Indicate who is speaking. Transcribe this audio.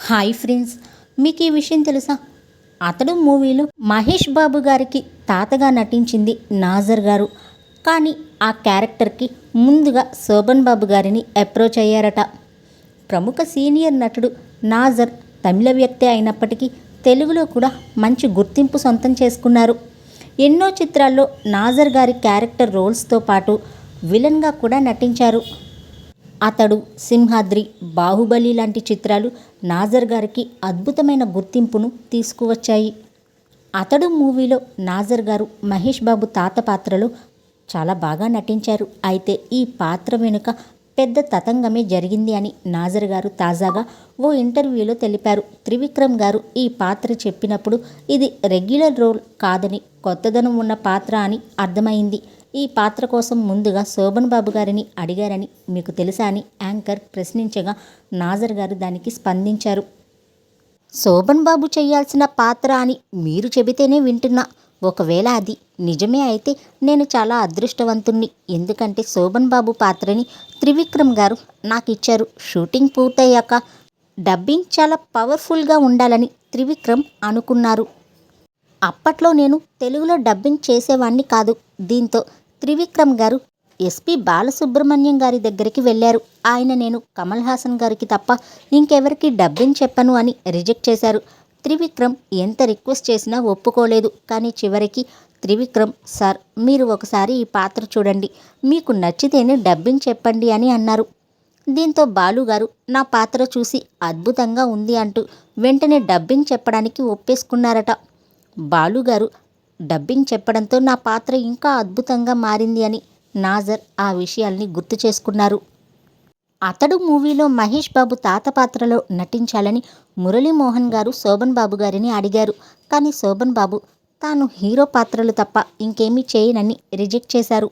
Speaker 1: Hi friends, మీకు ఈ విషయం తెలుసా? అతడు మూవీలో మహేష్ బాబు గారికి తాతగా నటించింది నాజర్ గారు. కానీ ఆ క్యారెక్టర్కి ముందుగా శోభన్ బాబు గారిని అప్రోచ్ అయ్యారట. ప్రముఖ సీనియర్ నటుడు నాజర్ తమిళ వ్యక్తే అయినప్పటికీ తెలుగులో కూడా మంచి గుర్తింపు సొంతం చేసుకున్నారు. ఎన్నో చిత్రాల్లో నాజర్ గారి క్యారెక్టర్ రోల్స్తో పాటు విలన్గా కూడా నటించారు. అతడు, సింహాద్రి, బాహుబలి లాంటి చిత్రాలు నాజర్ గారికి అద్భుతమైన గుర్తింపును తీసుకువచ్చాయి. అతడు మూవీలో నాజర్ గారు మహేష్ బాబు తాత పాత్రలో చాలా బాగా నటించారు. అయితే ఈ పాత్ర వెనుక పెద్ద తతంగమే జరిగింది అని నాజర్ గారు తాజాగా ఓ ఇంటర్వ్యూలో తెలిపారు. త్రివిక్రమ్ గారు ఈ పాత్ర చెప్పినప్పుడు ఇది రెగ్యులర్ రోల్ కాదని, కొత్తదనం ఉన్న పాత్ర అని అర్థమైంది. ఈ పాత్ర కోసం ముందుగా శోభన్ బాబు గారిని అడిగారని మీకు తెలుసా అని యాంకర్ ప్రశ్నించగా నాజర్ గారు దానికి స్పందించారు. శోభన్ బాబు చేయాల్సిన పాత్ర అని మీరు చెబితేనే వింటున్నా. ఒకవేళ అది నిజమే అయితే నేను చాలా అదృష్టవంతుణ్ణి. ఎందుకంటే శోభన్ బాబు పాత్రని త్రివిక్రమ్ గారు నాకు ఇచ్చారు. షూటింగ్ పూర్తయ్యాక డబ్బింగ్ చాలా పవర్ఫుల్గా ఉండాలని త్రివిక్రమ్ అనుకున్నారు. అప్పట్లో నేను తెలుగులో డబ్బింగ్ చేసేవాణ్ణి కాదు. దీంతో త్రివిక్రమ్ గారు ఎస్పి బాలసుబ్రహ్మణ్యం గారి దగ్గరికి వెళ్ళారు. ఆయన నేను కమల్ హాసన్ గారికి తప్ప ఇంకెవరికి డబ్బింగ్ చెప్పను అని రిజెక్ట్ చేశారు. త్రివిక్రమ్ ఎంత రిక్వెస్ట్ చేసినా ఒప్పుకోలేదు. కానీ చివరికి త్రివిక్రమ్, సార్ మీరు ఒకసారి ఈ పాత్ర చూడండి, మీకు నచ్చితేనే డబ్బింగ్ చెప్పండి అని అన్నారు. దీంతో బాలుగారు నా పాత్ర చూసి అద్భుతంగా ఉంది అంటూ వెంటనే డబ్బింగ్ చెప్పడానికి ఒప్పేసుకున్నారట. బాలుగారు డబ్బింగ్ చెప్పడంతో నా పాత్ర ఇంకా అద్భుతంగా మారింది అని నాజర్ ఆ విషయాల్ని గుర్తు చేసుకున్నారు. అతడు మూవీలో మహేష్ బాబు తాత పాత్రలో నటించాలని మురళీమోహన్ గారు శోభన్ బాబు గారిని అడిగారు. కానీ శోభన్ బాబు తాను హీరో పాత్రలు తప్ప ఇంకేమీ చేయనని రిజెక్ట్ చేశారు.